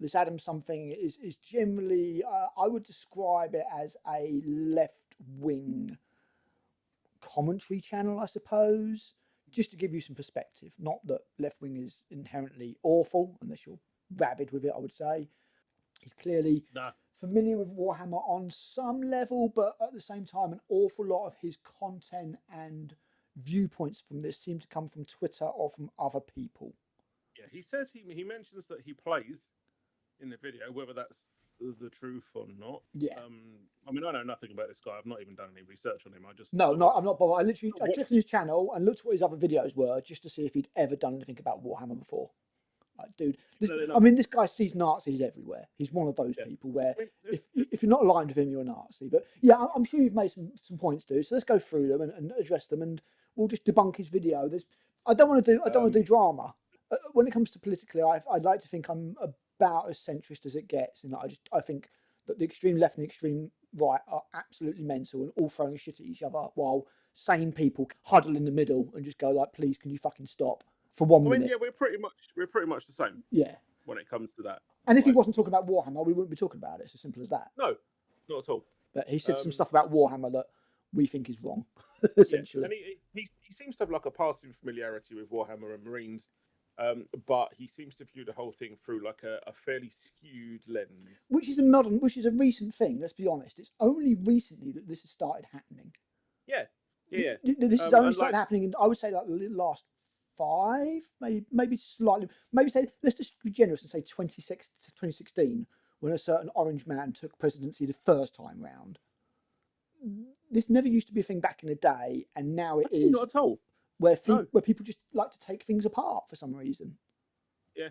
This Adam something is generally, I would describe it as a left-wing commentary channel, I suppose, just to give you some perspective. Not that left-wing is inherently awful, unless you're rabid with it, I would say. He's clearly familiar with Warhammer on some level, but at the same time, an awful lot of his content and viewpoints from this seem to come from Twitter or from other people. Yeah, he says he mentions that he plays in the video, whether that's the truth or not. Yeah. I mean, I know nothing about this guy. I've not even done any research on him. I just I'm not bothered. I clicked on his channel and looked at what his other videos were just to see if he'd ever done anything about Warhammer before. Like, dude, this guy sees Nazis everywhere. He's one of those people where if you're not aligned with him, you're a Nazi. But yeah, I'm sure you've made some points, dude. So let's go through them and address them, and we'll just debunk his video. I don't want to do drama. When it comes to politically, I'd like to think I'm about as centrist as it gets, and I think that the extreme left and the extreme right are absolutely mental and all throwing shit at each other, while sane people huddle in the middle and just go like, "Please, can you fucking stop for 1 minute?" Yeah, we're pretty much the same. Yeah. When it comes to that, and if he wasn't talking about Warhammer, we wouldn't be talking about it. It's as simple as that. No, not at all. But he said some stuff about Warhammer that we think is wrong, essentially. Yeah. And he seems to have like a passing familiarity with Warhammer and Marines. But he seems to view the whole thing through like a fairly skewed lens, which is a recent thing. Let's be honest; it's only recently that this has started happening. Yeah. This has only started happening in, I would say, like the last 5, maybe slightly, say, let's just be generous and say 2016, when a certain orange man took presidency the first time round. This never used to be a thing back in the day, and now it is. Not at all. Where people just like to take things apart for some reason. Yeah.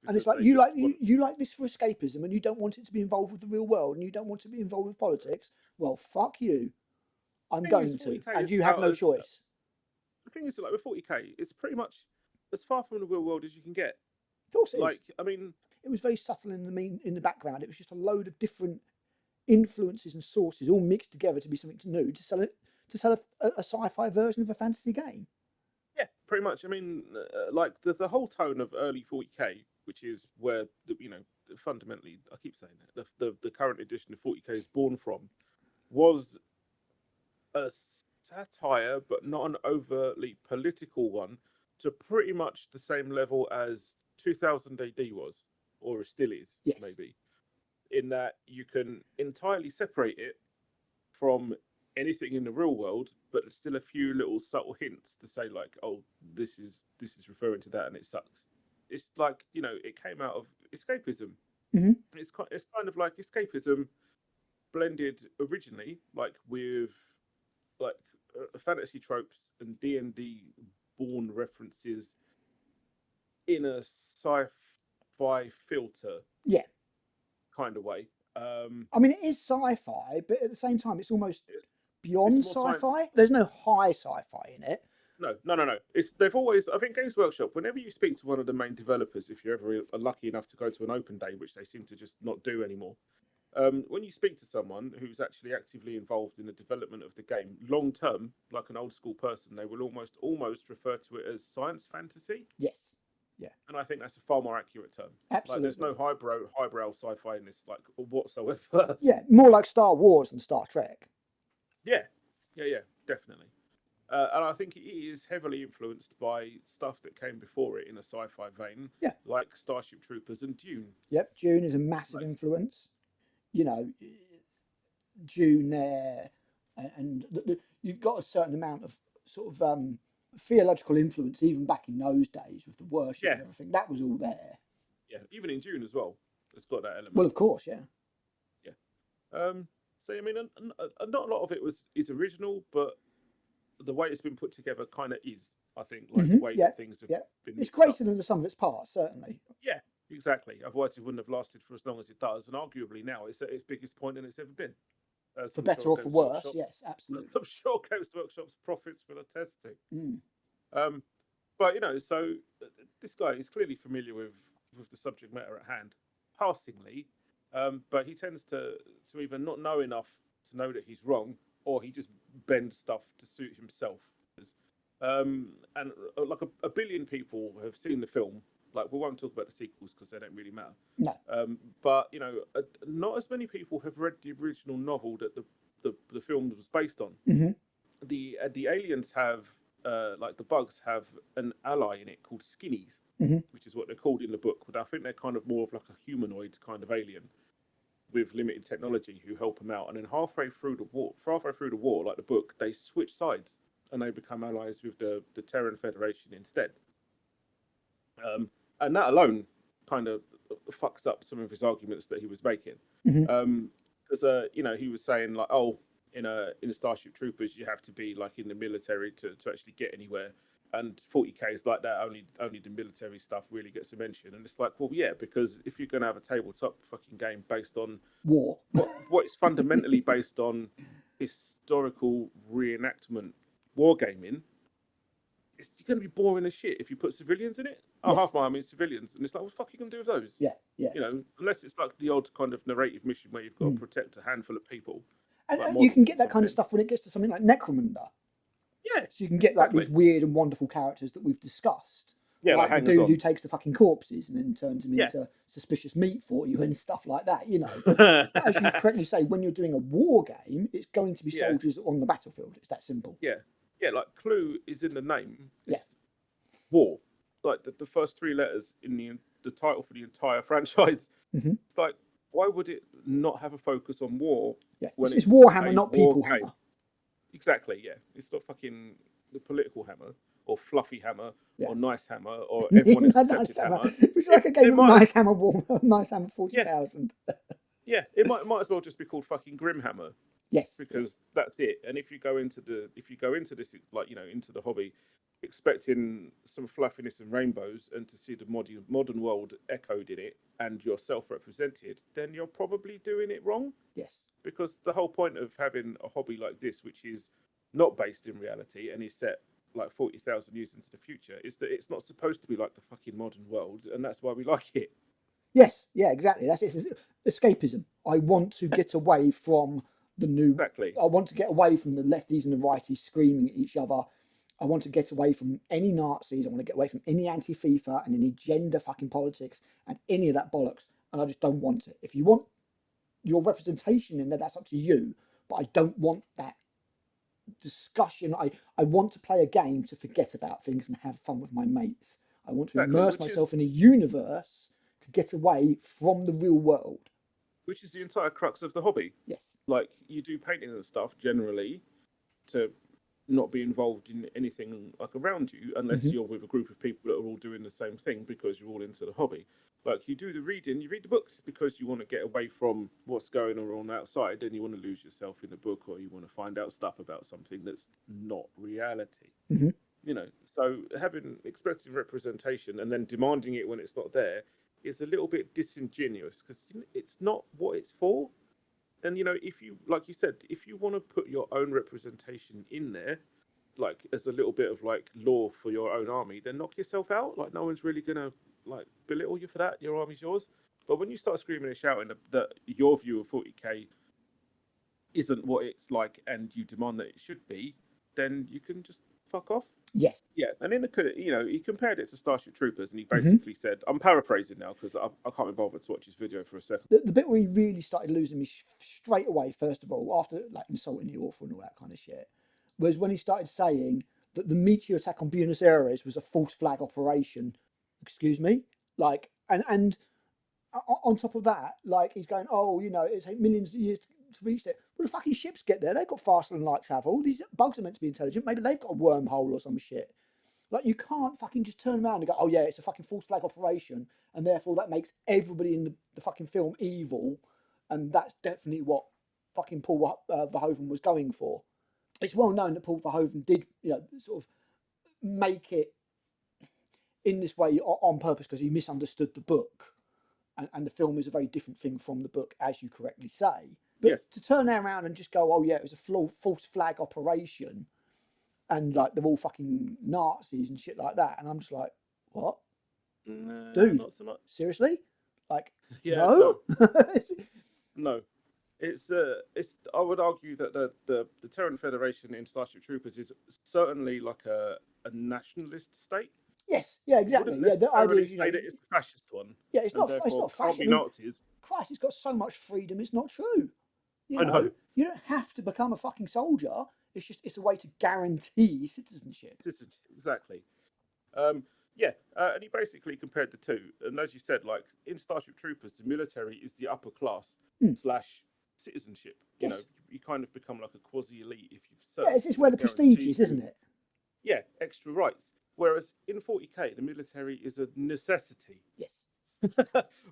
And it's like you like this for escapism, and you don't want it to be involved with the real world, and you don't want to be involved with politics. Well, fuck you. I'm going to, and you have no choice. The thing is, like with 40k, it's pretty much as far from the real world as you can get. Of course, it is. Like, I mean, it was very subtle in the background. It was just a load of different influences and sources all mixed together to be something new to sell it. To sell a sci-fi version of a fantasy game. Yeah, pretty much. I mean, like the whole tone of early 40k, which is where fundamentally, I keep saying that the current edition of 40k is born from, was a satire, but not an overtly political one, to pretty much the same level as 2000 AD was, or still is, maybe. In that you can entirely separate it from anything in the real world, but there's still a few little subtle hints to say like, oh, this is referring to that, and it sucks. It's like, it came out of escapism. Mm-hmm. It's kind of like escapism blended originally like with like fantasy tropes and D&D born references in a sci-fi filter. Yeah. Kind of way. I mean, it is sci-fi, but at the same time, it's almost beyond sci-fi. Science. There's no high sci-fi in it. No. They've always, I think Games Workshop, whenever you speak to one of the main developers, if you're ever lucky enough to go to an open day, which they seem to just not do anymore, when you speak to someone who's actually actively involved in the development of the game, long term, like an old school person, they will almost refer to it as science fantasy. Yes. Yeah. And I think that's a far more accurate term. Absolutely. Like, there's no highbrow sci-fi in this, like, whatsoever. Yeah, more like Star Wars than Star Trek. Yeah, definitely. And I think it is heavily influenced by stuff that came before it in a sci-fi vein. Yeah. Like Starship Troopers and Dune. Yep, Dune is a massive influence. Dune there, and you've got a certain amount of sort of theological influence even back in those days with the worship and everything. That was all there. Yeah, even in Dune as well. It's got that element. Well, of course, yeah. Yeah. So I mean, not a lot of it is original, but the way it's been put together kind of is. I think the way things have been. It's greater than the sum of its parts, certainly. Yeah, exactly. Otherwise, it wouldn't have lasted for as long as it does, and arguably now it's at its biggest point than it's ever been. For better or for worse, yes, absolutely. I'm sure Games Workshop's profits will attest to. But so this guy is clearly familiar with the subject matter at hand, passingly. But he tends to either not know enough to know that he's wrong, or he just bends stuff to suit himself. And like a billion people have seen the film, Like, we won't talk about the sequels because they don't really matter. No. But not as many people have read the original novel that the film was based on. Mm-hmm. The aliens have, like the bugs have an ally in it called Skinnies, which is what they're called in the book. But I think they're kind of more of like a humanoid kind of alien with limited technology who help them out. And then halfway through the war, like the book, they switch sides and they become allies with the Terran Federation instead. And that alone kind of fucks up some of his arguments that he was making. Because he was saying like, oh, in Starship Troopers, you have to be like in the military to actually get anywhere. And 40k is like that. Only the military stuff really gets a mention. And it's like, well, yeah, because if you're going to have a tabletop fucking game based on war, what is fundamentally based on historical reenactment wargaming, it's going to be boring as shit if you put civilians in it. Oh, half my army is civilians, and it's like, what the fuck are you going to do with those? Yeah. Unless it's like the odd kind of narrative mission where you've got to protect a handful of people. And like you can get that kind of stuff when it gets to something like Necromunda. Yeah. So you can get like these weird and wonderful characters that we've discussed. Yeah, like the dude who takes the fucking corpses and then turns them into suspicious meat for you and stuff like that, But as you correctly say, when you're doing a war game, it's going to be soldiers on the battlefield. It's that simple. Yeah, like Clue is in the name. It's war. Like the first three letters in the title for the entire franchise. It's like, why would it not have a focus on war? Yeah, it's Warhammer, not People Hammer. Exactly, yeah. It's not fucking the political hammer or fluffy hammer or nice hammer or everyone is accepted hammer. It's like a game of Nice Hammer 40,000. Yeah, it might as well just be called fucking Grim Hammer. Yes, because that's it. And if you go into this, like into the hobby, expecting some fluffiness and rainbows and to see the modern world echoed in it and yourself represented, then you're probably doing it wrong. Yes, because the whole point of having a hobby like this, which is not based in reality and is set like 40,000 years into the future, is that it's not supposed to be like the fucking modern world, and that's why we like it. Yes, yeah, exactly. That's it. It's escapism. I want to get away from the new. Exactly. I want to get away from the lefties and the righties screaming at each other. I want to get away from any Nazis. I want to get away from any anti-FIFA and any gender fucking politics and any of that bollocks. And I just don't want it. If you want your representation in there, that's up to you. But I don't want that discussion. I want to play a game to forget about things and have fun with my mates. I want to immerse myself in a universe to get away from the real world. Which is the entire crux of the hobby. Yes. Like, you do painting and stuff generally to not be involved in anything like around you unless you're with a group of people that are all doing the same thing because you're all into the hobby. Like, you do the reading, you read the books because you want to get away from what's going on outside, and you want to lose yourself in the book, or you want to find out stuff about something that's not reality. So expressing representation and then demanding it when it's not there is a little bit disingenuous because it's not what it's for. And if you, like you said, if you want to put your own representation in there, like as a little bit of like lore for your own army, then knock yourself out. Like, no one's really gonna like belittle you for that. Your army's yours. But when you start screaming and shouting that your view of 40k isn't what it's like, and you demand that it should be, then you can just fuck off. Yes. Yeah, and he compared it to Starship Troopers, and he basically said, I'm paraphrasing now because I can't be bothered to watch his video for a second. The bit where he really started losing me straight away, first of all, after like insulting the author and all that kind of shit, was when he started saying that the meteor attack on Buenos Aires was a false flag operation. Excuse me? Like, and on top of that, like, he's going, oh, it's millions of years to reach it. Well, the fucking ships get there. They've got faster than light travel. These bugs are meant to be intelligent. Maybe they've got a wormhole or some shit. Like, you can't fucking just turn around and go, oh yeah, it's a fucking false flag operation, and therefore that makes everybody in the fucking film evil, and that's definitely what fucking Paul Verhoeven was going for. It's well known that Paul Verhoeven did, sort of make it in this way on purpose because he misunderstood the book, and the film is a very different thing from the book, as you correctly say. But to turn around and just go, oh yeah, it was a false flag operation, and like they're all fucking Nazis and shit like that, and I'm just like, what, dude? Not so much. Seriously? Like, no. No. It's I would argue that the Terran Federation in Starship Troopers is certainly like a nationalist state. Yes, yeah, exactly. Wouldn't Yeah, the idea necessarily is, say that it's the fascist one, yeah, and it's therefore not can't fashion. be I mean, Nazis. Christ, it's got so much freedom. It's not true. I know. You don't have to become a fucking soldier. It's a way to guarantee citizenship. Exactly. Um, yeah, and he basically compared the two. And as you said, like in Starship Troopers, the military is the upper class slash citizenship. You know, Yes. you kind of become like a quasi elite if you've Yeah, served. it's And where it the prestige guarantees is, you, isn't it? yeah, extra rights. Whereas in 40k, the military is a necessity Yes.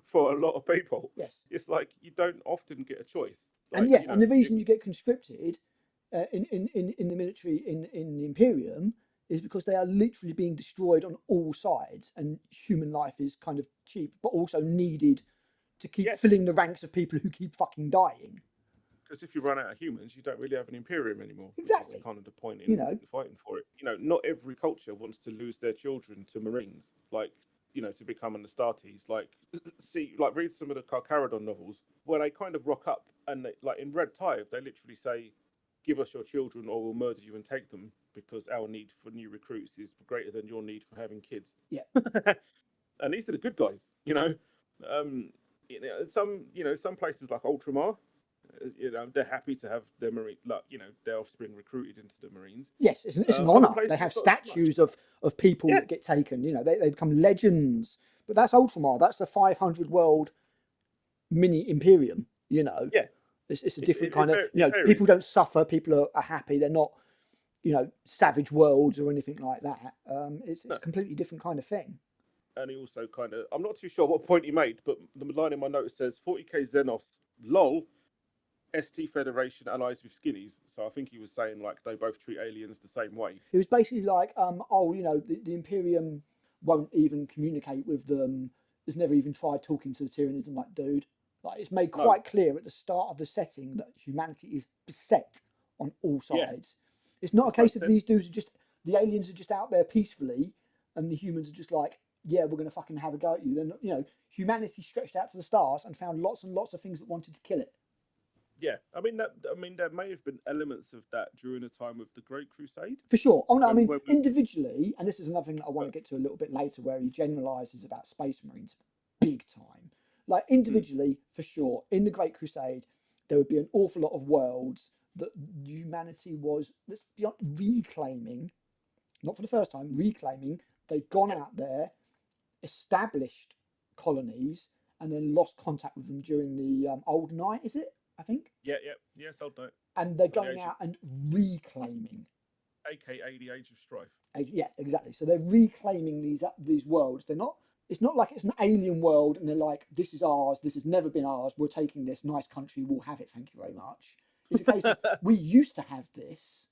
for a lot of people. Yes. It's like you don't often get a choice. And Like, yeah, you and know, the reason you get conscripted in the military in the Imperium is because they are literally being destroyed on all sides, and human life is kind of cheap, but also needed to keep yes, filling the ranks of people who keep fucking dying. because if you run out of humans, you don't really have an Imperium anymore, Exactly. which is kind of the point You in know. fighting for it. You know, not every culture wants to lose their children to Marines, like, you know, to become an Astartes. Like, see, like, read some of the Carcharodon novels where they kind of rock up and, they, like, in Red Tide, they literally say, give us your children or we'll murder you and take them because our need for new recruits is greater than your need for having kids. Yeah. And these are the good guys, you know. Some places like Ultramar, you know, they're happy to have their marine, like, you know, their offspring recruited into the Marines. Yes, it's an Other honour. They places, have not so much. statues of people Yeah, that get taken. You know, they become legends. But that's Ultramar. That's the 500 world mini Imperium. You know, yeah. it's a different kind of. It You know, varies. people don't suffer. People are happy. They're not, savage worlds or anything like that. It's No. a completely different kind of thing. And he also kind of, I'm not too sure what point he made, but the line in my notes says 40k Xenos, lol, ST Federation allies with skinnies. So I think he was saying like they both treat aliens the same way. It was basically like, the Imperium won't even communicate with them. Has never even tried talking to the Tyranids. I'm like, dude, like it's made No. quite clear at the start of the setting that humanity is beset on all Yeah. sides. It's not It's a case like of these dudes are just the aliens are just out there peacefully, and the humans are just like, yeah, we're gonna fucking have a go at you. Then humanity stretched out to the stars and found lots and lots of things that wanted to kill it. Yeah, I mean there may have been elements of that during the time of the Great Crusade. For sure. Oh no, I mean when individually, and this is another thing that I want to get to a little bit later, where he generalises about Space Marines big time. Like individually, for sure, in the Great Crusade, there would be an awful lot of worlds that humanity was, let's be honest, reclaiming, not for the first time, reclaiming. They'd gone out there, established colonies, and then lost contact with them during the Old Night. Is it? I think. Yes, I'll know. And they're And the going age out and reclaiming. AKA the Age of Strife. Yeah, exactly. So they're reclaiming these worlds. They're not. It's not like it's an alien world, and they're like, "This is ours. This has never been ours. We're taking this nice country. We'll have it. Thank you very much." It's a case of we used to have this.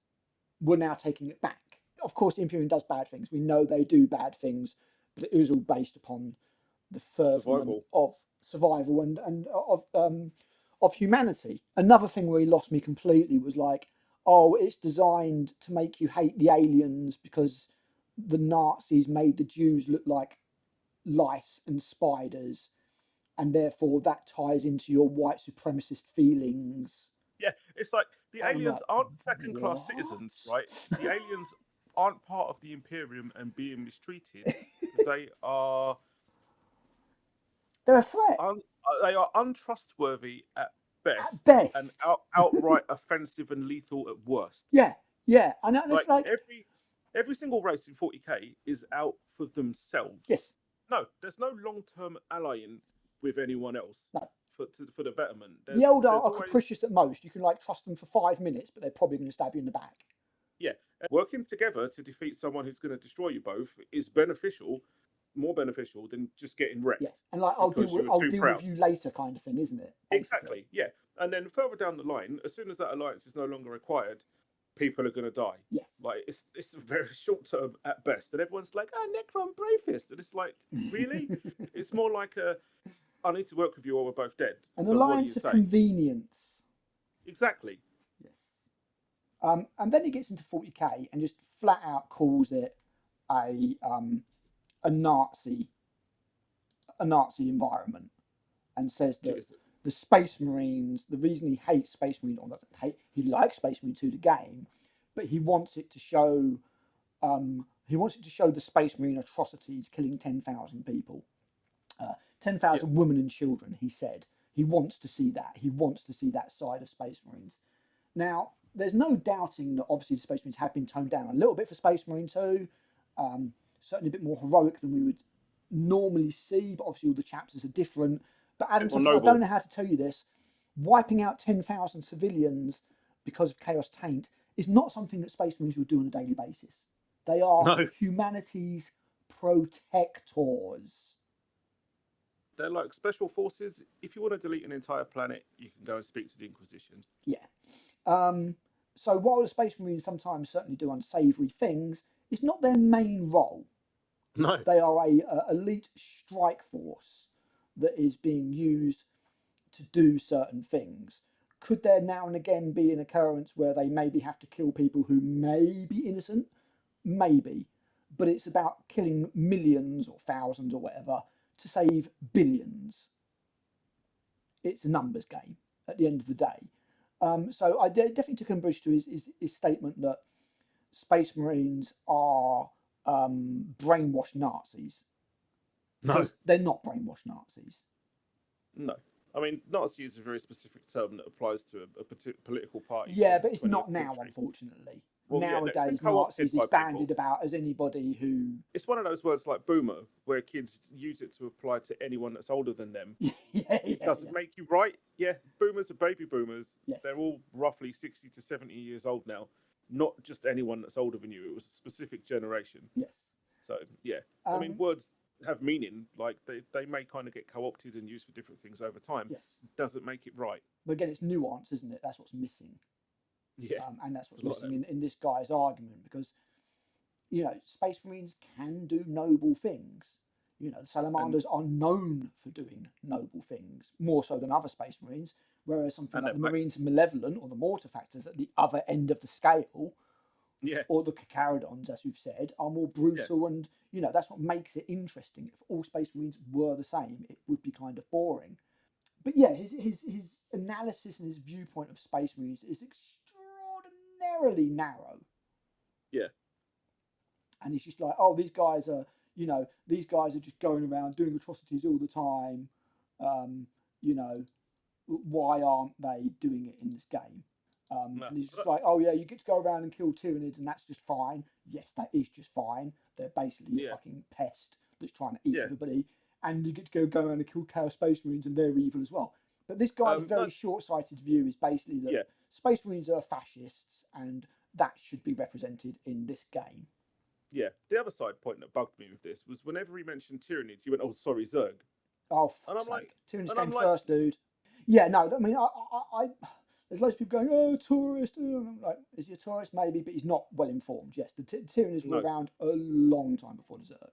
We're now taking it back. Of course, the Imperium does bad things. We know they do bad things, but it is all based upon the fervent of survival and of humanity. Another thing where he lost me completely was like, oh, it's designed to make you hate the aliens because the Nazis made the Jews look like lice and spiders, and therefore that ties into your white supremacist feelings. Yeah, it's like the I'm aliens like, aren't second-class what? citizens, right? The aliens aren't part of the Imperium and being mistreated. They are. They're a threat. They are untrustworthy at best, At best. and outright offensive and lethal at worst. Yeah, and it's like every single race in 40k is out for themselves. Yes. No, there's no long-term allying with anyone else. No. For the betterment. The Eldar are capricious at most. You can trust them for 5 minutes, but they're probably going to stab you in the back. Yeah, working together to defeat someone who's going to destroy you both is more beneficial than just getting wrecked. Yeah, and I'll deal with you later kind of thing, isn't it? Basically. Exactly, yeah. And then further down the line, as soon as that alliance is no longer required, people are going to die. Yes. Like, it's very short term at best. And everyone's like, Necron Bravest. And it's like, really? It's more like I need to work with you or we're both dead. An alliance of convenience. Exactly. Yes. And then he gets into 40k and just flat out calls it a Nazi environment, and says that the Space Marines, the reason he hates Space Marine, or doesn't hate, he likes Space Marine 2, the game, but he wants it to show He wants it to show the Space Marine atrocities, killing 10,000 people, 10,000 women and children. He said he wants to see that. He wants to see that side of Space Marines. Now, there's no doubting that obviously the Space Marines have been toned down a little bit for Space Marine 2. Certainly a bit more heroic than we would normally see, but obviously all the chapters are different. But Adam, I don't know how to tell you this. Wiping out 10,000 civilians because of Chaos Taint is not something that Space Marines will do on a daily basis. They are humanity's protectors. They're like special forces. If you want to delete an entire planet, you can go and speak to the Inquisition. Yeah. So while the Space Marines sometimes certainly do unsavoury things, it's not their main role. No. They are a elite strike force that is being used to do certain things. Could there now and again be an occurrence where they maybe have to kill people who may be innocent? Maybe. But it's about killing millions or thousands or whatever to save billions. It's a numbers game at the end of the day. So I definitely took umbrage to his statement that Space Marines are brainwashed Nazis. No. They're not brainwashed Nazis. No. I mean, Nazi is a very specific term that applies to a political party. Yeah, but it's not now, unfortunately. Well, nowadays, Nazis is bandied about as anybody who... It's one of those words like boomer, where kids use it to apply to anyone that's older than them. It doesn't make you right. Yeah, boomers are baby boomers. Yes. They're all roughly 60 to 70 years old now. Not just anyone that's older than you. It was a specific generation. Yes. So, yeah. I mean, words have meaning. Like, they may kind of get co-opted and used for different things over time. Yes. Doesn't make it right. But again, it's nuance, isn't it? That's what's missing. Yeah. And that's what's missing in this guy's argument, because, you know, Space Marines can do noble things. You know, the Salamanders are known for doing noble things, more so than other Space Marines, whereas something like the Marines Malevolent or the Mortifactors at the other end of the scale, or the Carcharodons, as we've said, are more brutal, and, you know, that's what makes it interesting. If all Space Marines were the same, it would be kind of boring. But yeah, his analysis and his viewpoint of Space Marines is extraordinarily narrow. Yeah. And he's just like, oh, these guys are just going around doing atrocities all the time. You know, why aren't they doing it in this game? And he's just like, oh yeah, you get to go around and kill Tyranids and that's just fine. Yes, that is just fine. They're basically a fucking pest that's trying to eat everybody. And you get to go around and kill Chaos Space Marines and they're evil as well. But this guy's very short-sighted view is basically that Space Marines are fascists and that should be represented in this game. Yeah, the other side point that bugged me with this was whenever he mentioned Tyranids, he went, oh, sorry, Zerg. Oh, and I'm like, Tyranids came first, dude. Yeah, no, I mean, I there's loads of people going, oh, tourist. I'm like, is he a tourist? Maybe, but he's not well informed. Yes, the Tyranids were around a long time before the Zerg.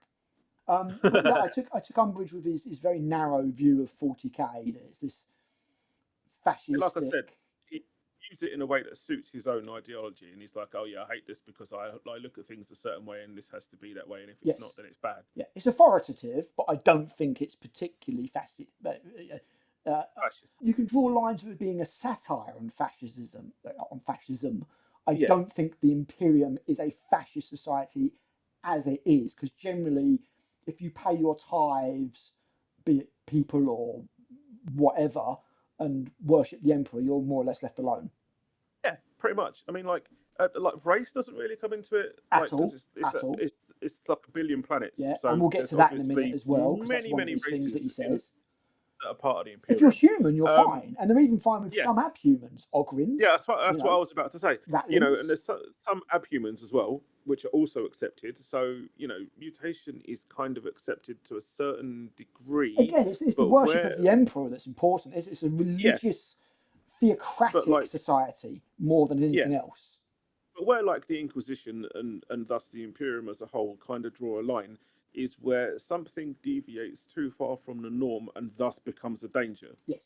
But yeah, I took umbrage with his very narrow view of 40k. It's this fascistic. Like I said, he used it in a way that suits his own ideology, and he's like, "Oh yeah, I hate this because I look at things a certain way, and this has to be that way, and if it's not, then it's bad." Yeah, it's authoritative, but I don't think it's particularly fascist. You can draw lines with it being a satire on fascism. I don't think the Imperium is a fascist society as it is, because generally, if you pay your tithes, be it people or whatever, and worship the Emperor, you're more or less left alone. Yeah, pretty much. I mean, like race doesn't really come into it at all. It's like a billion planets. Yeah, so and we'll get to that in a minute as well. Many races things that he says. That are part of the Imperium. If you're human, you're fine, and they're even fine with some abhumans, Ogrins. Yeah, that's what I was about to say. You know, and there's some abhumans as well, which are also accepted. So, you know, mutation is kind of accepted to a certain degree. Again, it's the worship of the Emperor that's important. It's a religious, theocratic society more than anything else. But where, like, the Inquisition and thus the Imperium as a whole kind of draw a line is where something deviates too far from the norm and thus becomes a danger. Yes.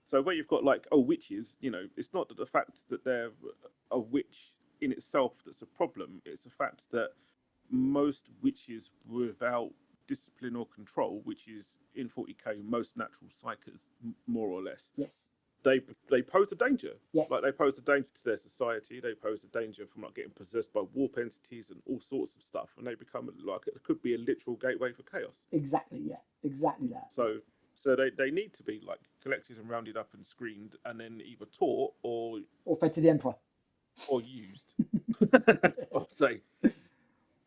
So where you've got witches, you know, it's not that the fact that they're a witch in itself that's a problem. It's the fact that most witches without discipline or control, which is in 40k most natural psychers, more or less. Yes. they pose a danger. Yes. Like they pose a danger to their society. They pose a danger from like getting possessed by warp entities and all sorts of stuff. And they become like it could be a literal gateway for chaos. Exactly. Yeah. Exactly that. So they need to be like collected and rounded up and screened, and then either taught or fed to the Emperor, or used, or say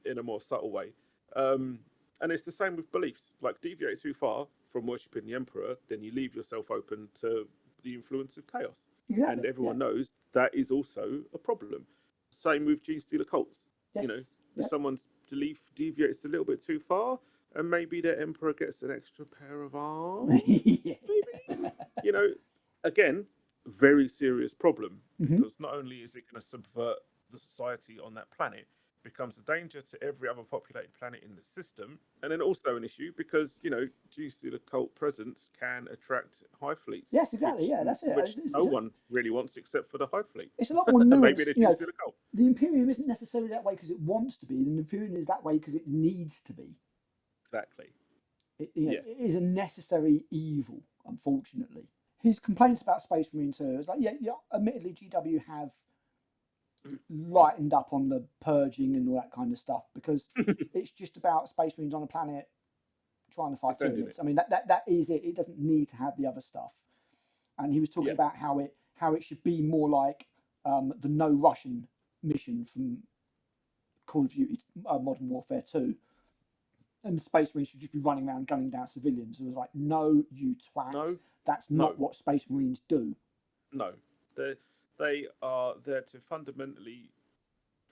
in a more subtle way. And it's the same with beliefs. Like deviate too far from worshipping the Emperor, then you leave yourself open to the influence of chaos. Exactly. And everyone knows that is also a problem. Same with gene stealer cults. Yes. You know, if someone's belief deviates a little bit too far, and maybe their Emperor gets an extra pair of arms, maybe. You know, again, very serious problem, because not only is it going to subvert the society on that planet, becomes a danger to every other populated planet in the system, and then also an issue because, you know, due to the cult presence can attract hive fleets. Yes, exactly. That's it. Which no one really wants except for the hive fleet. It's a lot more nuanced. Maybe the cult. The Imperium isn't necessarily that way because it wants to be. The Imperium is that way because it needs to be. Exactly. It is a necessary evil, unfortunately. His complaints about Space Marine 2 is like, admittedly, GW have lightened up on the purging and all that kind of stuff because it's just about Space Marines on a planet trying to fight Tyranids. I mean, that is it. It doesn't need to have the other stuff. And he was talking about how it should be more like the No Russian mission from Call of Duty Modern Warfare 2. And the Space Marines should just be running around gunning down civilians. And it was like, no, you twat. No, that's not what Space Marines do. No. They are there to fundamentally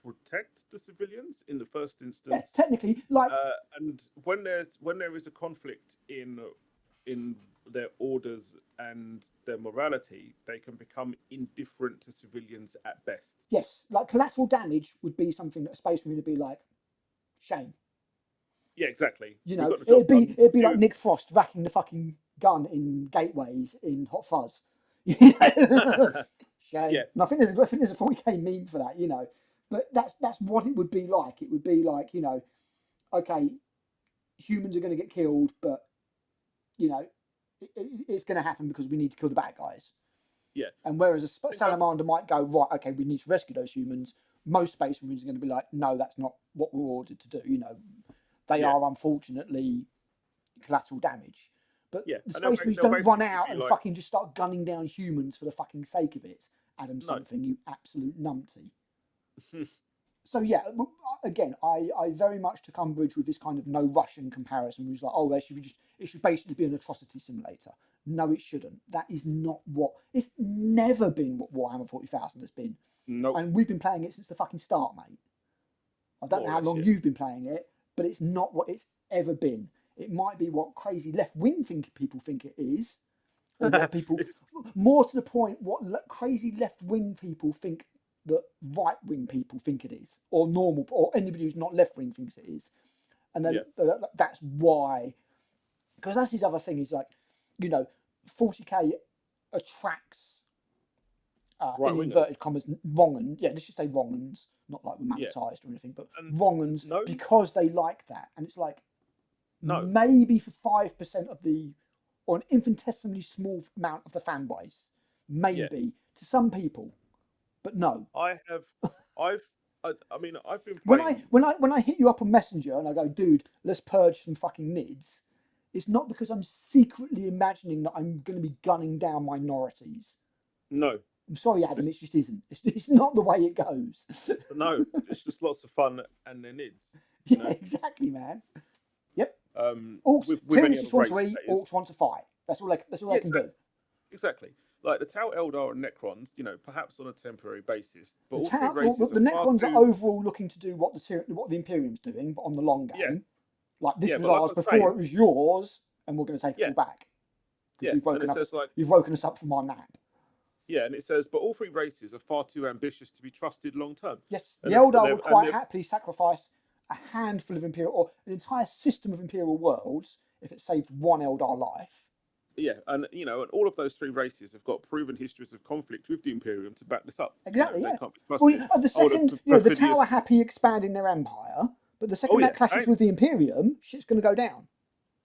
protect the civilians in the first instance. Yeah, technically, like, and when there is a conflict in their orders and their morality, they can become indifferent to civilians at best. Yes, like collateral damage would be something that a Space Marine would be like, shame. Yeah, exactly. You know, it'd be like Nick Frost racking the fucking gun in gateways in Hot Fuzz. Shame. Yeah. And I think there's a 40k meme for that, you know. But that's what it would be like. It would be like, you know, okay, humans are going to get killed, but, you know, it's going to happen because we need to kill the bad guys. Yeah. And whereas a salamander might go, right, okay, we need to rescue those humans, most Space Marines are going to be like, no, that's not what we're ordered to do. You know, they are unfortunately collateral damage. But the Space Marines don't run out and fucking just start gunning down humans for the fucking sake of it. Adam something, you absolute numpty. So yeah, again, I very much took umbrage with this kind of no Russian comparison, where it's like, oh, it should basically be an atrocity simulator. No, it shouldn't. That is not what it's never been what Warhammer 40,000 has been. No. And we've been playing it since the fucking start, mate. I don't know how long you've been playing it, but it's not what it's ever been. It might be what crazy left-wing people think it is, or what people, more to the point, what crazy left-wing people think that right-wing people think it is, or normal, or anybody who's not left-wing thinks it is. And then that's why, because that's his other thing, is like, you know, 40k attracts, in inverted commas, wrong-uns, let's just say wrong-uns, not like we're magnetised or anything, but wrong-uns, because they like that. And it's like, maybe for 5% of the, or an infinitesimally small amount of the fan base, maybe to some people, but no. I've been playing. When I hit you up on Messenger and I go, dude, let's purge some fucking nids, it's not because I'm secretly imagining that I'm going to be gunning down minorities. No. I'm sorry, Adam, it just isn't. It's not the way it goes. No, it's just lots of fun and their nids. Yeah, exactly, man. Yep. Orcs, Tyranids just want to eat, orcs want to fight. That's all they can do. Exactly. Like the Tau Eldar and Necrons, you know, perhaps on a temporary basis. But the Necrons are overall looking to do what the Imperium's doing, but on the long game. Yeah. Like this was ours before it was yours, and we're going to take it all back. Yeah, you've woken us up from our nap. Yeah, and it says, but all three races are far too ambitious to be trusted long term. Yes, the Eldar would quite happily sacrifice a handful of Imperial, or an entire system of Imperial worlds, if it saved one Eldar life. Yeah, and you know, and all of those three races have got proven histories of conflict with the Imperium to back this up. Exactly, They can't be trusted. Well, the second, the Tau are happy expanding their empire, but the second that clashes with the Imperium, shit's going to go down.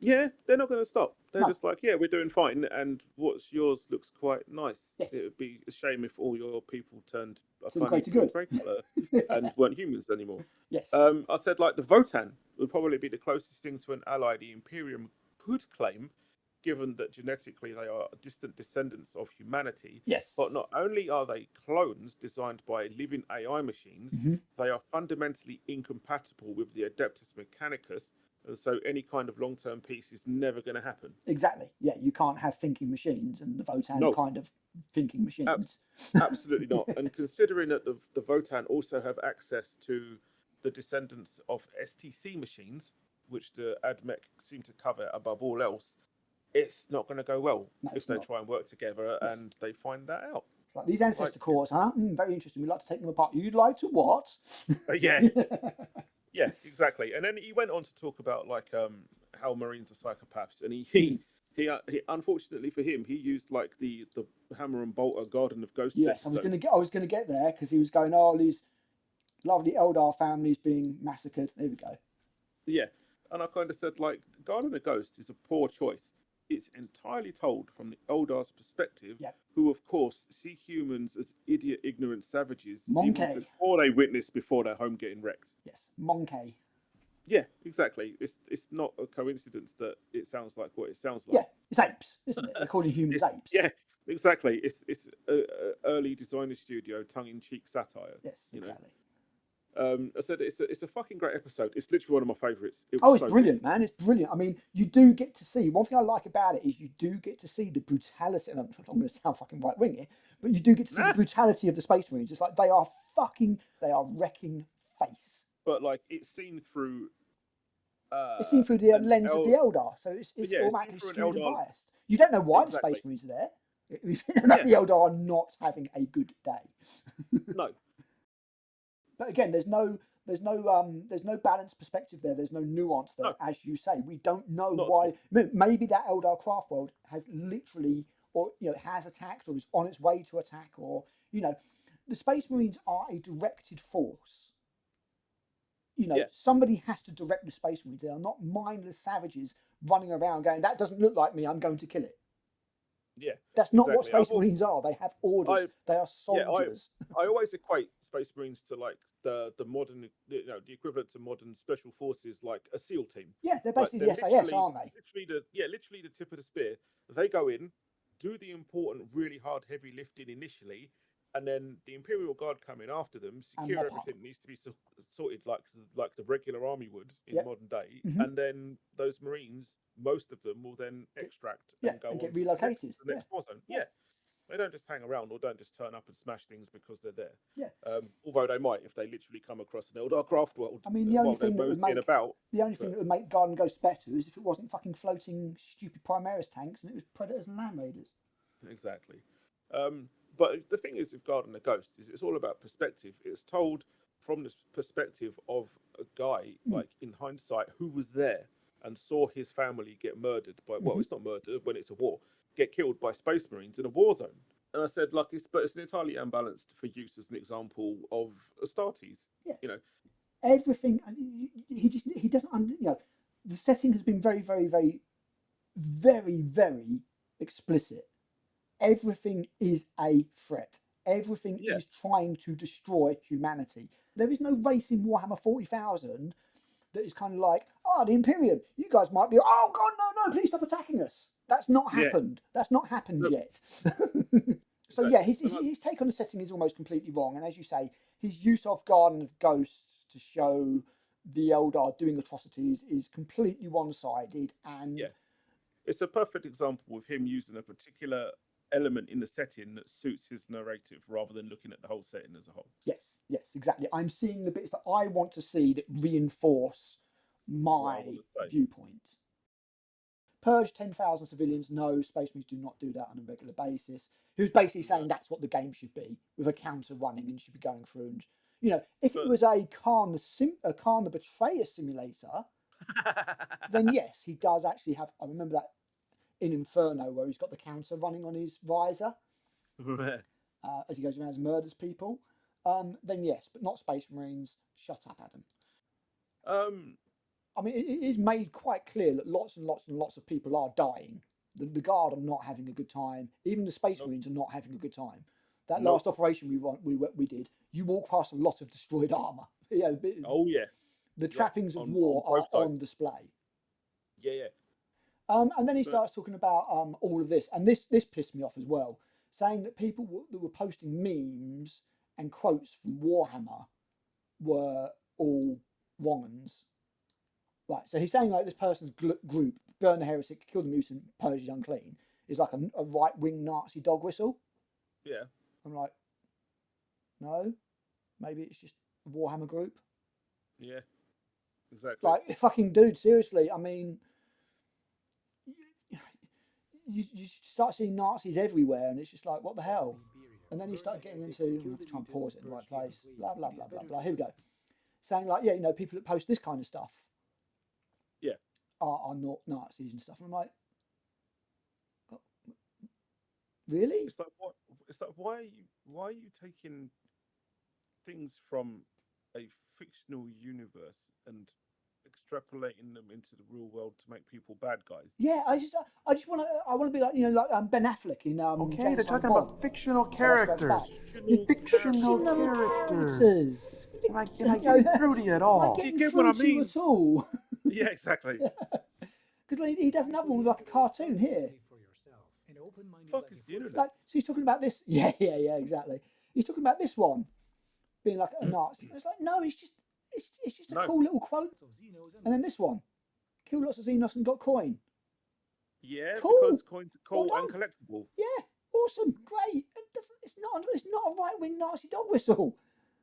Yeah, they're not going to stop. They're No. just like, yeah, we're doing fine, and what's yours looks quite nice. Yes. It would be a shame if all your people turned a To the funny greater blue good. grey colour and weren't humans anymore. Yes. I said like the Votan would probably be the closest thing to an ally the Imperium could claim, given that genetically they are distant descendants of humanity. Yes. But not only are they clones designed by living AI machines, they are fundamentally incompatible with the Adeptus Mechanicus, and so any kind of long-term peace is never going to happen. Exactly. Yeah, you can't have thinking machines, and the Votan No. kind of thinking machines. Absolutely not. And considering that the Votan also have access to the descendants of STC machines, which the AdMech seem to cover above all else, it's not going to go well if they try and work together and they find that out. It's like these ancestor cores, huh? Very interesting. We'd like to take them apart. You'd like to what? Yeah. Yeah, exactly. And then he went on to talk about like how Marines are psychopaths, and he unfortunately for him, he used like the Hammer and Bolter Garden of Ghosts. Yes, I was gonna get there because he was going, oh, these lovely Eldar families being massacred. There we go. Yeah, and I kind of said like Garden of Ghosts is a poor choice. It's entirely told from the Eldar's perspective, who of course see humans as idiot, ignorant savages even before they witness their home getting wrecked. Yes, Monkey. Yeah, exactly. It's not a coincidence that it sounds like what it sounds like. Yeah, it's apes, isn't it? They're calling humans apes. Yeah, exactly. It's a early designer studio tongue-in-cheek satire. Yes, exactly. I said it's a fucking great episode. It's literally one of my favourites. It's brilliant, man. It's brilliant. I mean, you do get to see, one thing I like about it is you do get to see the brutality, and I'm going to sound fucking right-wing here, but you do get to see the brutality of the Space Marines. It's like they are wrecking face. But like it's seen through the lens of the Eldar, so it's automatically skewed and biased. You don't know why the Space Marines are there. The Eldar are not having a good day. No. But again, there's no balanced perspective there. There's no nuance there, as you say. We don't know why. Maybe that Eldar craft world has literally, or has attacked, or is on its way to attack, or the Space Marines are a directed force. Somebody has to direct the Space Marines. They are not mindless savages running around going, "That doesn't look like me. I'm going to kill it." Yeah, that's not what Space Marines are. They have orders. They are soldiers. I always equate Space Marines to like the modern, the equivalent to modern special forces, like a SEAL team. Yeah, they're basically the SAS, aren't they? Literally the tip of the spear. They go in, do the important, really hard, heavy lifting initially, and then the Imperial Guard come in after them, secure everything needs to be sorted like the regular army would in modern day, and then those Marines, most of them will then extract and go and get on relocated to the next war zone. They don't just hang around or don't just turn up and smash things because they're there. Yeah. Although they might if they literally come across an Eldar craft world. I mean, the only thing that would make Garden Ghost better is if it wasn't fucking floating stupid Primaris tanks and it was Predators and Land Raiders. Exactly. But the thing is with Garden of Ghosts is it's all about perspective. It's told from the perspective of a guy, like in hindsight, who was there and saw his family get murdered by, well, it's not murder when it's a war, get killed by Space Marines in a war zone. And I said, like, it's entirely unbalanced for use as an example of Astartes. Yeah. Everything, he doesn't, the setting has been very, very, very, very, very explicit. Everything is a threat. Everything is trying to destroy humanity. There is no race in Warhammer 40,000 that is kind of like, the Imperium, you guys might be, oh God, no, please stop attacking us. That's not happened. That's not happened yet. So his take on the setting is almost completely wrong. And as you say, his use of Garden of Ghosts to show the Eldar doing atrocities is completely one-sided. And it's a perfect example of him using a particular element in the setting that suits his narrative rather than looking at the whole setting as a whole. Yes, exactly. I'm seeing the bits that I want to see that reinforce my viewpoint. Purge 10,000 civilians. No, Space Marines do not do that on a regular basis. He was basically saying that's what the game should be, with a counter running, and you should be going through. And if it was a Khan the Betrayer simulator, then yes, he does actually have. I remember that in Inferno where he's got the counter running on his visor as he goes around and murders people. Then yes, but not Space Marines. Shut up, Adam. I mean, it is made quite clear that lots and lots and lots of people are dying. The Guard are not having a good time. Even the Space Marines are not having a good time. That last operation we did, you walk past a lot of destroyed armor. Oh yeah. The trappings of war are on display. Yeah. And then he starts talking about all of this, and this pissed me off as well, saying that people that were posting memes and quotes from Warhammer were all wrong uns. Right, so he's saying like this person's group, Burn the Heretic, Kill the Mutant, Purge the Unclean, is like a right-wing Nazi dog whistle. Yeah. I'm like, no, maybe it's just a Warhammer group. Yeah, exactly. Like, fucking dude, seriously, I mean, you start seeing Nazis everywhere, and it's just like, what the hell? And then you start getting into, I have to try and pause it in the right place, blah, blah, blah, blah, blah. Here we go. Saying like, yeah, people that post this kind of stuff are not Nazis and stuff. And I'm like, oh, really? It's like what? It's like why are you taking things from a fictional universe and extrapolating them into the real world to make people bad guys? Yeah, I just want to be like like Ben Affleck in Okay, James they're talking Bond. about fictional characters. Fictional characters. Am I getting through to you at all? Am I getting through to you at all? Yeah, exactly. Because he does another one with like a cartoon here. Fuck is the internet? Like, so he's talking about this. Yeah, exactly. He's talking about this one being like a Nazi. It's like, no, it's just a cool little quote. And then this one, kill lots of Xenos and got coin. Yeah, cool. Because coins are cool and collectible. Yeah, awesome, great. It's not a right wing Nazi dog whistle.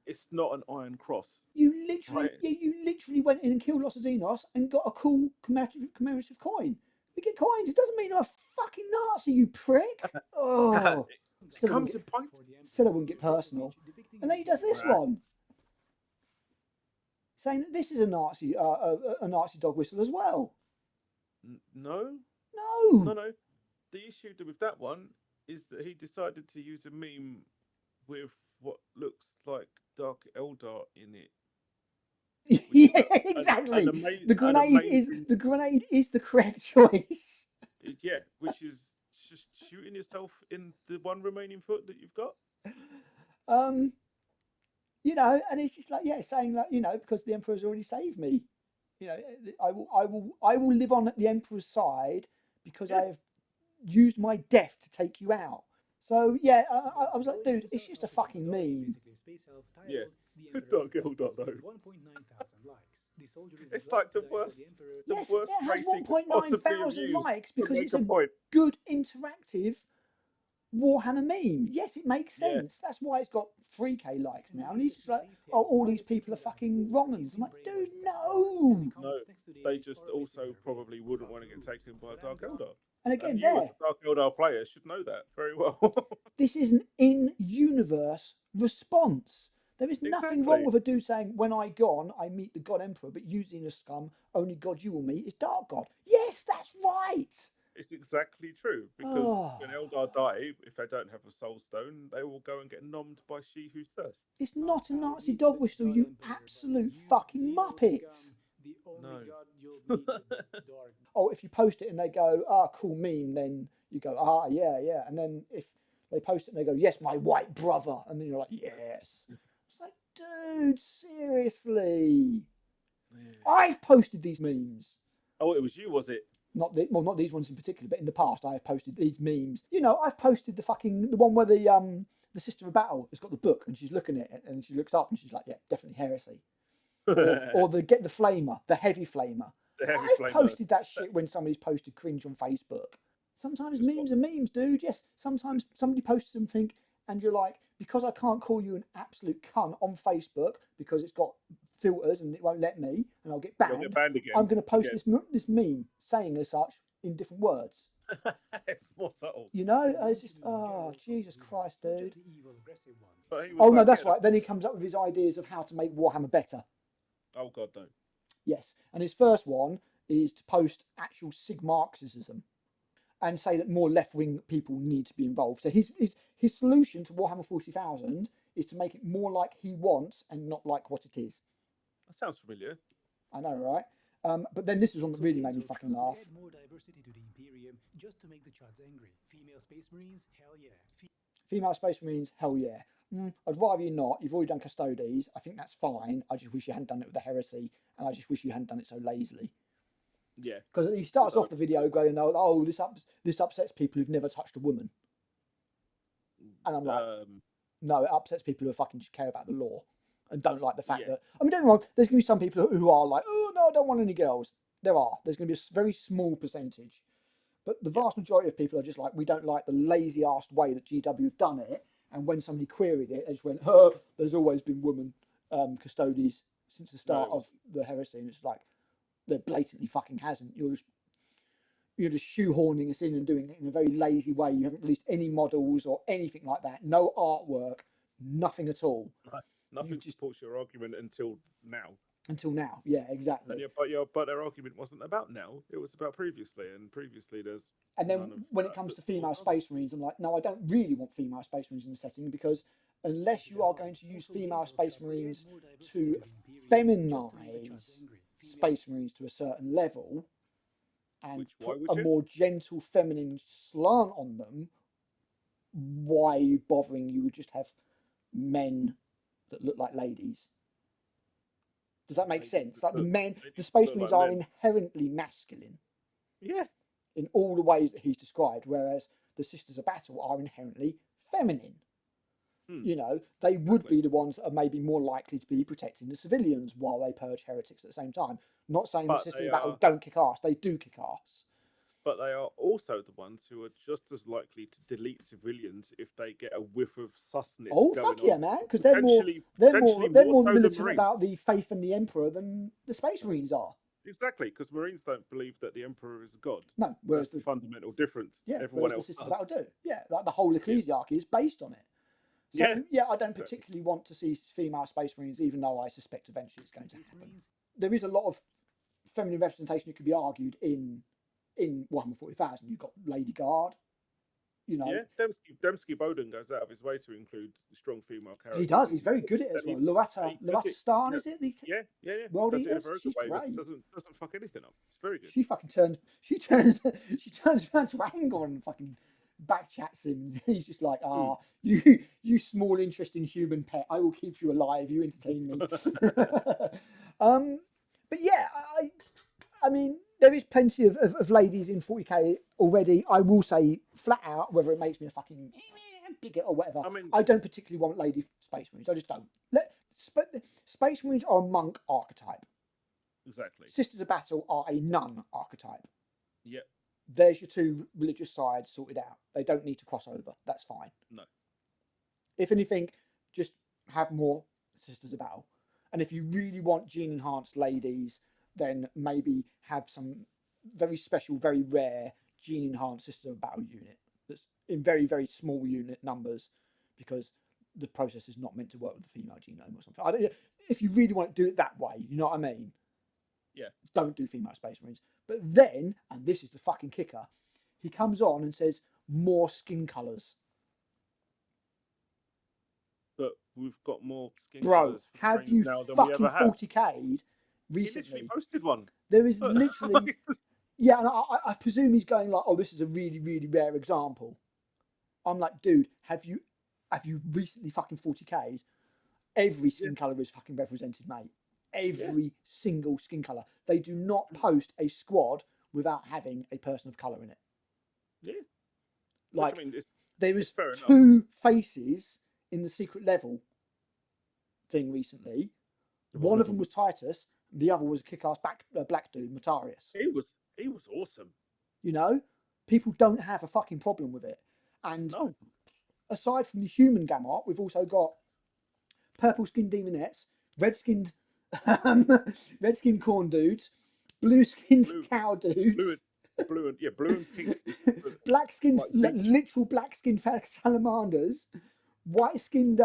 It's not an iron cross. You literally went in and killed lots of Xenos and got a cool commemorative coin. We get coins. It doesn't mean I'm a fucking Nazi, you prick. Oh, it comes in pints. Said I wouldn't get personal. And then he does this one, saying that this is a Nazi dog whistle as well. No. The issue with that one is that he decided to use a meme with what looks like Dark Eldar in it. Yeah, exactly. The grenade is the correct choice. Yeah, which is just shooting yourself in the one remaining foot that you've got. And it's just like, saying like, because the Emperor's already saved me. I will live on at the Emperor's side because I have used my death to take you out. So yeah, I was like, dude, it's just a fucking meme. Yeah, Dark Eldar though. It's like the worst. Yes, it has 1.9 thousand likes because it's a good interactive Warhammer meme. Yes, it makes sense. That's why it's got 3K likes now. And he's just like, oh, all these people are fucking wrong uns. I'm like, dude, no. No, they just also probably wouldn't want to get taken by a Dark Eldar. And again, you as a Dark Eldar player should know that very well. This is an in-universe response. There is nothing wrong with a dude saying, when I gone, I meet the God Emperor, but using a scum, only God you will meet is Dark God. Yes, that's right. It's exactly true, because when Eldar die, if they don't have a soul stone, they will go and get nommed by She Who Thirsts. It's not a Nazi dog whistle, you absolute fucking muppets. No. Oh, if you post it and they go, cool meme, then you go, yeah. And then if they post it and they go, yes, my white brother, and then you're like, yes. It's like, dude, seriously. Yeah. I've posted these memes. Oh, it was you, was it? Not these ones in particular, but in the past I have posted these memes. I've posted the one where the Sister of Battle has got the book and she's looking at it and she looks up and she's like, yeah, definitely heresy. or the flamer, the heavy flamer. I've posted that shit when somebody's posted cringe on Facebook. Sometimes memes are memes, dude. Yes, sometimes somebody posts something and you're like, because I can't call you an absolute cunt on Facebook because it's got filters and it won't let me and I'll get banned. You'll get banned again. I'm going to post this meme saying as such in different words. It's more subtle. It's just, Jesus Christ, dude. No, that's right. Then he comes up with his ideas of how to make Warhammer better. Oh, God, no. Yes. And his first one is to post actual Sig Marxism and say that more left-wing people need to be involved. So his solution to Warhammer 40,000 is to make it more like he wants and not like what it is. That sounds familiar. I know, right? But then this was one that really made me fucking laugh. Add more diversity to the Imperium just to make the Chuds angry. Female Space Marines, hell yeah. Female Space Marines, hell yeah. I'd rather you not. You've already done Custodes. I think that's fine. I just wish you hadn't done it with the Heresy, and I just wish you hadn't done it so lazily. Yeah. Because he starts off the video going, "Oh, this upsets people who've never touched a woman," and I'm like, no, it upsets people who fucking just care about the law and don't like the fact that. I mean, don't get me wrong. There's going to be some people who are like, "Oh no, I don't want any girls." There are. There's going to be a very small percentage, but the vast majority of people are just like, we don't like the lazy-assed way that GW have done it. And when somebody queried it, they just went, there's always been women Custodes since the start of the Heresy. And it's like, there blatantly fucking hasn't. You're just shoehorning us in and doing it in a very lazy way. You haven't released any models or anything like that. No artwork, nothing at all. Right. Nothing supports your argument until now. Until now, yeah, exactly. But their argument wasn't about now. It was about previously, and previously there's. And then when it comes to female Space Marines, I'm like, no, I don't really want female Space Marines in the setting, because unless you are going to use female Space Marines to feminize Space Marines to a certain level and put a more gentle feminine slant on them, why are you bothering? You would just have men that look like ladies. Does that make sense? Like the Space Marines are inherently masculine. Yeah. In all the ways that he's described, whereas the Sisters of Battle are inherently feminine. You know, they would be the ones that are maybe more likely to be protecting the civilians while they purge heretics at the same time. Not saying the Sisters of Battle don't kick ass, they do kick ass. But they are also the ones who are just as likely to delete civilians if they get a whiff of susness. Oh, fuck yeah, man! Because they're more militant about the faith and the Emperor than the Space Marines are. Exactly, because Marines don't believe that the Emperor is a god. No, whereas that's the fundamental difference. Yeah, everyone else the Sisters of Battle do. Yeah, like the whole ecclesiarchy is based on it. So yeah, I don't particularly want to see female Space Marines, even though I suspect eventually it's going to happen. There is a lot of feminine representation that could be argued in Warhammer 40,000. You've got Lady Guard, you know. Yeah, Dembski Bowden goes out of his way to include strong female characters. He does. He's very good at it as well. Loretta Starn, is it? Yeah. World Does Eaters. She's great. Great. Doesn't fuck anything up. It's very good. She fucking turns. She turns around to Angor and fucking backchats him. He's just like, you small interesting human pet. I will keep you alive. You entertain me. But yeah, I mean, there is plenty of ladies in 40k already. I will say flat out, whether it makes me a fucking bigot or whatever, I don't particularly want lady Space Marines. I just don't. Space Marines are a monk archetype. Exactly. Sisters of Battle are a nun archetype. Yep. There's your two religious sides sorted out. They don't need to cross over. That's fine. No. If anything, just have more Sisters of Battle. And if you really want gene-enhanced ladies, then maybe have some very special, very rare gene-enhanced Sisters of Battle unit that's in very, very small unit numbers, because the process is not meant to work with the female genome or something. If you really want to do it that way, you know what I mean? Yeah. Don't do female Space Marines. But then, and this is the fucking kicker, he comes on and says more skin colours. But we've got more skin Bro, colours. have you fucking 40k'd recently? He literally posted one. There is literally... Yeah, and I presume he's going like, oh, this is a really, really rare example. I'm like, dude, have you recently fucking 40k'd? Every skin colour is fucking represented, mate. Every single skin colour. They do not post a squad without having a person of colour in it. Yeah. Like, I mean, there was two faces in the secret level thing recently. One of them was Titus, and the other was a kick-ass black dude, Matarius. He was awesome. You know? People don't have a fucking problem with it. And aside from the human gamut, we've also got purple-skinned demonettes, red-skinned corn dudes, blue-skinned cow dudes, blue and pink, black-skinned, literal black-skinned salamanders, white-skinned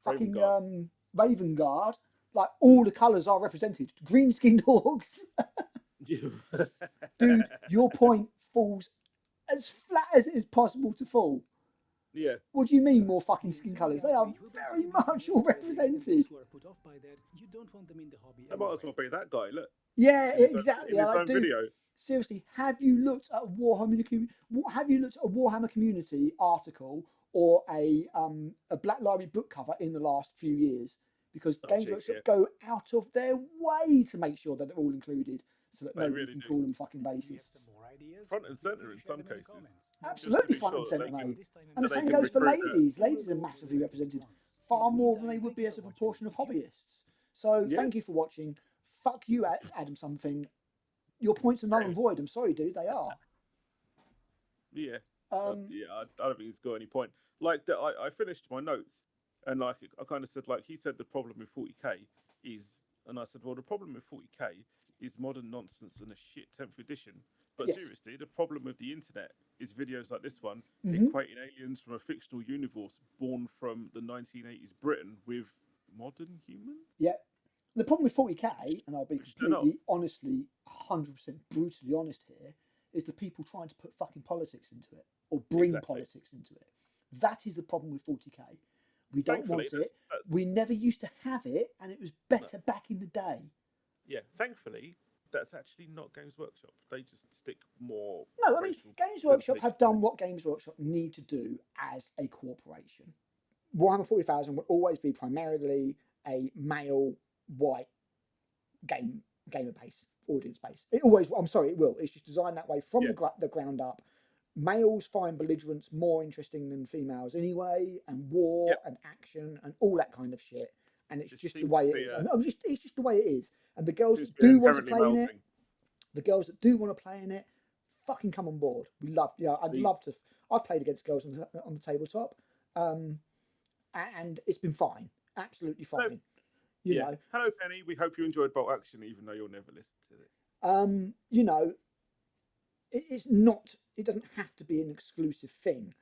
Raven Guard. Like, all the colours are represented. Green-skinned orcs. Dude, your point falls as flat as it is possible to fall. Yeah. What do you mean more fucking skin colours? They are very much all represented. Who are put off by that, you don't want them in the hobby. They might as well be that guy. Look. Yeah, In his exactly. Own, in his Like, own dude, video. seriously, have you looked at have you looked at a Warhammer community article or a Black Library book cover in the last few years? Because Games Workshop go out of their way to make sure that they're all included, so that nobody can call them fucking bassists. Front and centre in some cases. Absolutely front and centre, mate. And the same goes for ladies. Ladies are massively represented, far more than they would be as a proportion of hobbyists. So thank you for watching. Fuck you, Adam something. Your points are null and void. I'm sorry, dude. They are. Yeah. I don't think it's got any point. Like that, I finished my notes, and like I kind of said, like he said, the problem with 40k is, and I said, well, the problem with 40k is modern nonsense and a shit 10th edition. But seriously, the problem with the internet is videos like this one equating aliens from a fictional universe born from the 1980s Britain with modern humans. Yeah. The problem with 40k, and I'll be completely, honestly, 100% brutally honest here, is the people trying to put fucking politics into it or bring politics into it. That is the problem with 40k. We don't want it. We never used to have it, and it was better back in the day. Yeah, thankfully, that's actually not Games Workshop. They just stick more. No, I mean, Games Workshop have done what Games Workshop need to do as a corporation. Warhammer 40,000 will always be primarily a male, white gamer base, audience base. It always. I'm sorry, it will. It's just designed that way from the ground up. Males find belligerents more interesting than females anyway, and war and action and all that kind of shit. And it's just the way it is. It's just the way it is. And the girls that do want to play in it, fucking come on board. We love. I'd love to. I've played against girls on the tabletop, and it's been fine. Absolutely fine. You know. Hello, Penny. We hope you enjoyed Bolt Action, even though you'll never listen to this. You know, it's not. It doesn't have to be an exclusive thing,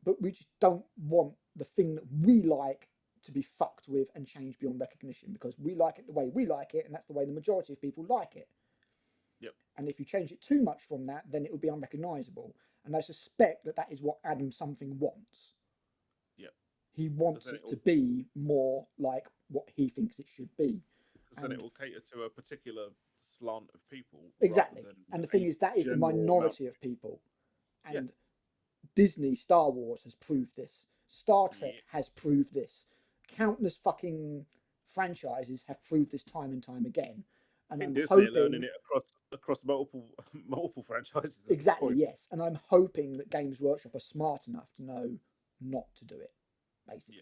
but we just don't want the thing that we like to be fucked with and changed beyond recognition, because we like it the way we like it, and that's the way the majority of people like it. Yep. And if you change it too much from that, then it will be unrecognisable. And I suspect that is what Adam something wants. Yep. He wants it to be more like what he thinks it should be. Because then it will cater to a particular slant of people. Exactly. And the thing is, that is the minority of people. And Disney, Star Wars has proved this. Star Trek has proved this. Countless fucking franchises have proved this time and time again. And I'm Disney hoping, learning it across multiple franchises. Exactly, yes. And I'm hoping that Games Workshop are smart enough to know not to do it, basically.